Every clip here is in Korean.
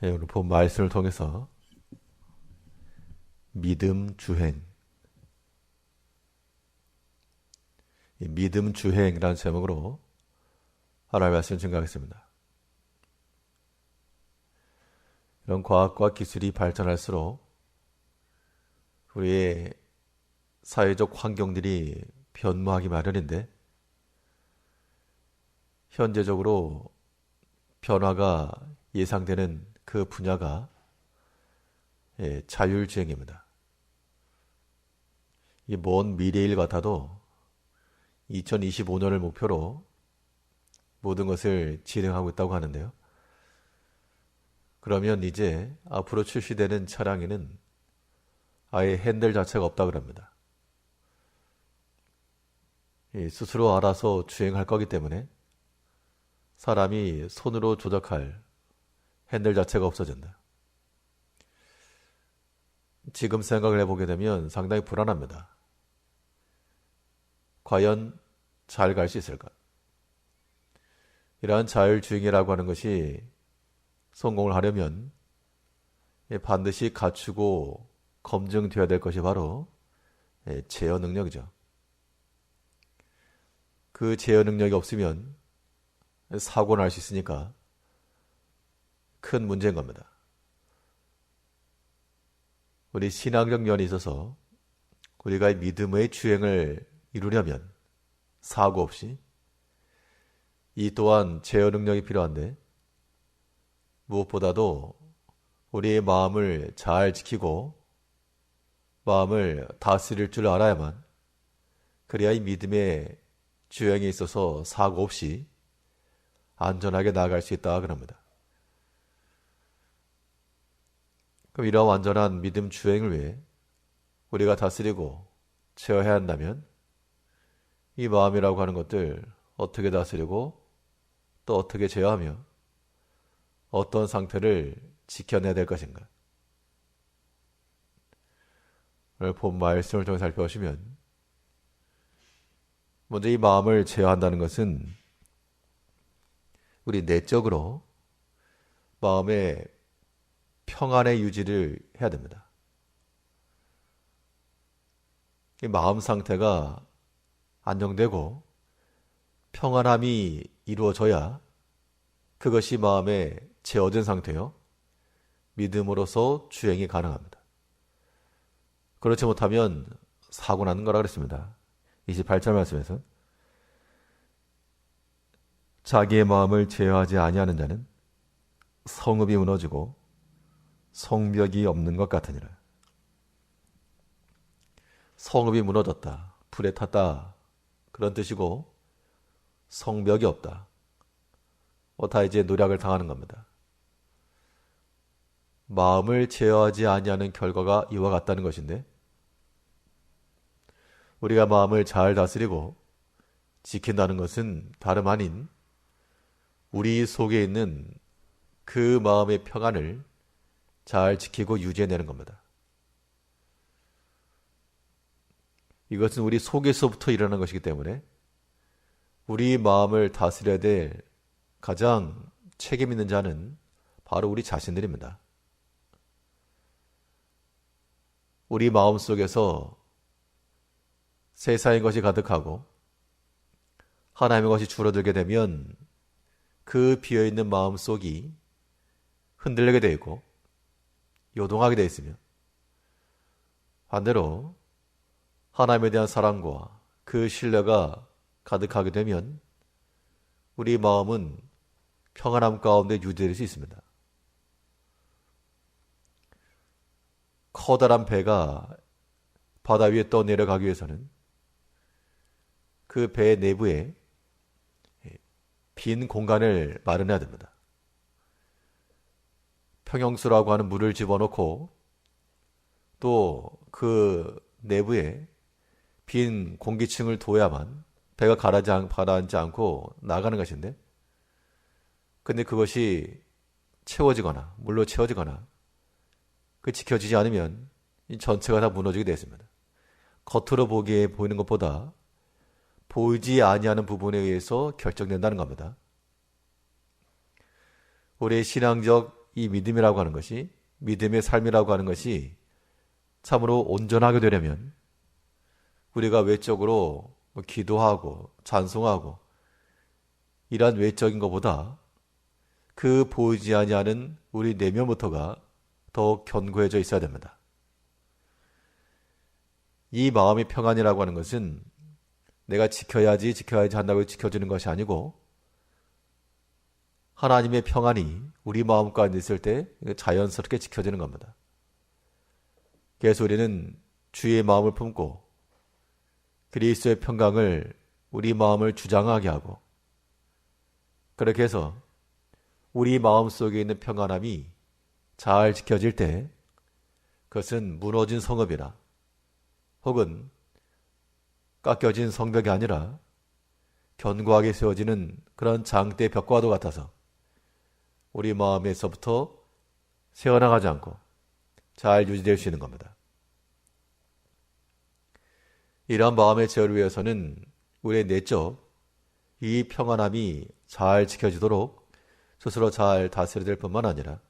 오늘 본 말씀을 통해서 믿음 주행, 이 믿음 주행이라는 제목으로 하나님의 말씀을 증거하겠습니다. 이런 과학과 기술이 발전할수록 우리의 사회적 환경들이 변모하기 마련인데, 현재적으로 변화가 예상되는 그 분야가 자율주행입니다. 이 먼 미래일 같아도 2025년을 목표로 모든 것을 진행하고 있다고 하는데요. 그러면 이제 앞으로 출시되는 차량에는 아예 핸들 자체가 없다 그럽니다. 스스로 알아서 주행할 거기 때문에 사람이 손으로 조작할 핸들 자체가 없어진다. 지금 생각을 해보게 되면 상당히 불안합니다. 과연 잘 갈 수 있을까? 이러한 자율주행이라고 하는 것이 성공을 하려면 반드시 갖추고 검증되어야 될 것이 바로 제어 능력이죠. 그 제어 능력이 없으면 사고는 날 수 있으니까 큰 문제인 겁니다. 우리 신앙적 면에 있어서 우리가 믿음의 주행을 이루려면 사고 없이, 이 또한 제어 능력이 필요한데, 무엇보다도 우리의 마음을 잘 지키고 마음을 다스릴 줄 알아야만, 그래야 이 믿음의 주행에 있어서 사고 없이 안전하게 나아갈 수 있다 그럽니다. 그럼 이러한 완전한 믿음 주행을 위해 우리가 다스리고 제어해야 한다면, 이 마음이라고 하는 것들 어떻게 다스리고 또 어떻게 제어하며 어떤 상태를 지켜내야 될 것인가? 오늘 본 말씀을 통해 살펴보시면, 먼저 이 마음을 제어한다는 것은 우리 내적으로 마음의 평안의 유지를 해야 됩니다. 이 마음 상태가 안정되고 평안함이 이루어져야 그것이 마음에 제어된 상태요, 믿음으로서 주행이 가능합니다. 그렇지 못하면 사고 나는 거라 그랬습니다. 28절 말씀에서 자기의 마음을 제어하지 아니하는 자는 성읍이 무너지고 성벽이 없는 것 같으니라. 성읍이 무너졌다, 불에 탔다, 그런 뜻이고, 성벽이 없다, 다 이제 노략을 당하는 겁니다. 마음을 제어하지 아니하는 결과가 이와 같다는 것인데, 우리가 마음을 잘 다스리고 지킨다는 것은 다름 아닌 우리 속에 있는 그 마음의 평안을 잘 지키고 유지해내는 겁니다. 이것은 우리 속에서부터 일어나는 것이기 때문에 우리 마음을 다스려야 될 가장 책임 있는 자는 바로 우리 자신들입니다. 우리 마음 속에서 세상의 것이 가득하고 하나님의 것이 줄어들게 되면 그 비어있는 마음 속이 흔들리게 되어 있고 요동하게 되어 있으며, 반대로 하나님에 대한 사랑과 그 신뢰가 가득하게 되면 우리 마음은 평안함 가운데 유지될 수 있습니다. 커다란 배가 바다 위에 떠내려가기 위해서는 그 배 내부에 빈 공간을 마련해야 됩니다. 평형수라고 하는 물을 집어넣고 또 그 내부에 빈 공기층을 둬야만 배가 가라앉지 않고 나가는 것인데, 근데 그것이 채워지거나 물로 채워지거나 그 지켜지지 않으면 이 전체가 다 무너지게 되어 있습니다. 겉으로 보기에 보이는 것보다 보이지 아니하는 부분에 의해서 결정된다는 겁니다. 우리의 신앙적 이 믿음이라고 하는 것이, 믿음의 삶이라고 하는 것이 참으로 온전하게 되려면 우리가 외적으로 기도하고 찬송하고 이러한 외적인 것보다 그 보이지 아니하는 우리 내면부터가 더욱 견고해져 있어야 됩니다. 이 마음의 평안이라고 하는 것은 내가 지켜야지 한다고 지켜지는 것이 아니고 하나님의 평안이 우리 마음 가운데 있을 때 자연스럽게 지켜지는 겁니다. 그래서 우리는 주의 마음을 품고 그리스도의 평강을 우리 마음을 주장하게 하고 그렇게 해서 우리 마음 속에 있는 평안함이 잘 지켜질 때 그것은 무너진 성읍이나 혹은 깎여진 성벽이 아니라 견고하게 세워지는 그런 장대 벽과도 같아서 우리 마음에서부터 새어나가지 않고 잘 유지될 수 있는 겁니다. 이러한 마음의 제어를 위해서는 우리의 내적 이 평안함이 잘 지켜지도록 스스로 잘 다스려야 될 뿐만 아니라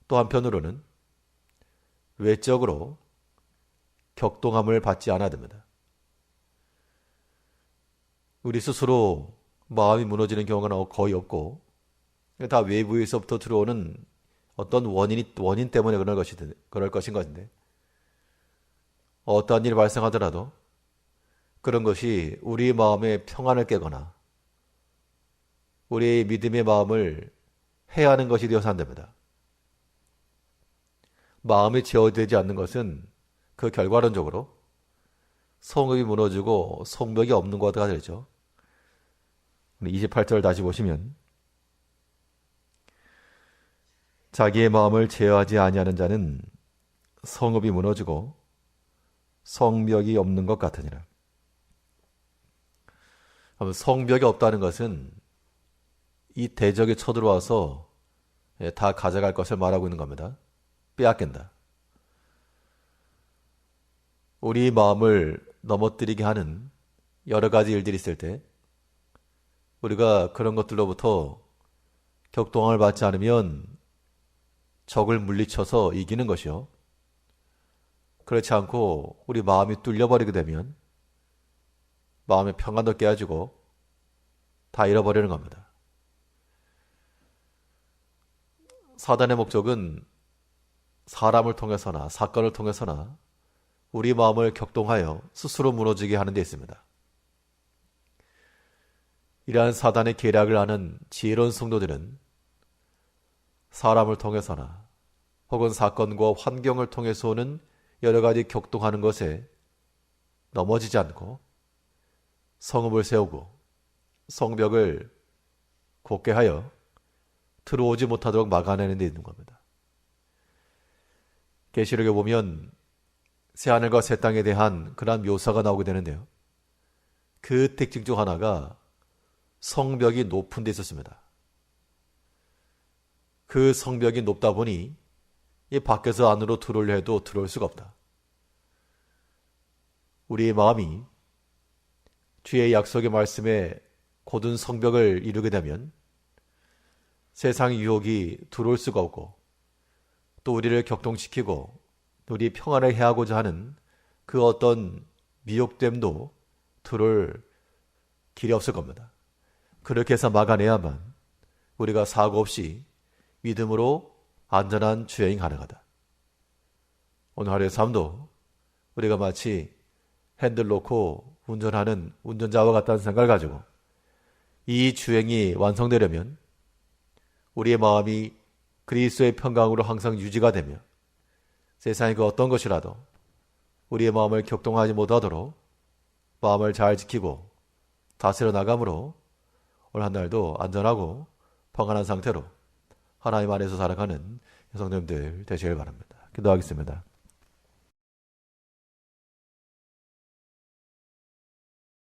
또 한편으로는 외적으로 격동함을 받지 않아야 됩니다. 우리 스스로 마음이 무너지는 경우가 거의 없고 다 외부에서부터 들어오는 어떤 원인 때문에 그럴 것인 것인데 어떠한 일이 발생하더라도 그런 것이 우리 마음의 평안을 깨거나 우리의 믿음의 마음을 해하는 것이 되어서 안 됩니다. 마음이 제어되지 않는 것은 그 결과론적으로 성읍이 무너지고 성벽이 없는 것과 되죠. 28절 다시 보시면 자기의 마음을 제어하지 아니하는 자는 성읍이 무너지고 성벽이 없는 것 같으니라. 성벽이 없다는 것은 이 대적이 쳐들어와서 다 가져갈 것을 말하고 있는 겁니다. 빼앗긴다. 우리 마음을 넘어뜨리게 하는 여러 가지 일들이 있을 때 우리가 그런 것들로부터 격동함을 받지 않으면 적을 물리쳐서 이기는 것이요. 그렇지 않고 우리 마음이 뚫려버리게 되면 마음의 평안도 깨어지고 다 잃어버리는 겁니다. 사단의 목적은 사람을 통해서나 사건을 통해서나 우리 마음을 격동하여 스스로 무너지게 하는 데 있습니다. 이러한 사단의 계략을 아는 지혜로운 성도들은 사람을 통해서나 혹은 사건과 환경을 통해서 오는 여러 가지 격동하는 것에 넘어지지 않고 성읍을 세우고 성벽을 곧게 하여 들어오지 못하도록 막아내는 데 있는 겁니다. 계시록에 보면 새하늘과 새 땅에 대한 그러한 묘사가 나오게 되는데요. 그 특징 중 하나가 성벽이 높은 데 있었습니다. 그 성벽이 높다 보니 이 밖에서 안으로 들어오려 해도 들어올 수가 없다. 우리의 마음이 주의 약속의 말씀에 곧은 성벽을 이루게 되면 세상의 유혹이 들어올 수가 없고 또 우리를 격동시키고 우리 평안을 해하고자 하는 그 어떤 미혹됨도 들어올 길이 없을 겁니다. 그렇게 해서 막아내야만 우리가 사고 없이 믿음으로 안전한 주행이 가능하다. 오늘 하루의 삶도 우리가 마치 핸들 놓고 운전하는 운전자와 같다는 생각을 가지고 이 주행이 완성되려면 우리의 마음이 그리스도의 평강으로 항상 유지가 되며 세상의 그 어떤 것이라도 우리의 마음을 격동하지 못하도록 마음을 잘 지키고 다스려 나감으로 오늘 한 날도 안전하고 평안한 상태로 하나님 안에서 살아가는 성도님들 되시길 바랍니다. 기도하겠습니다.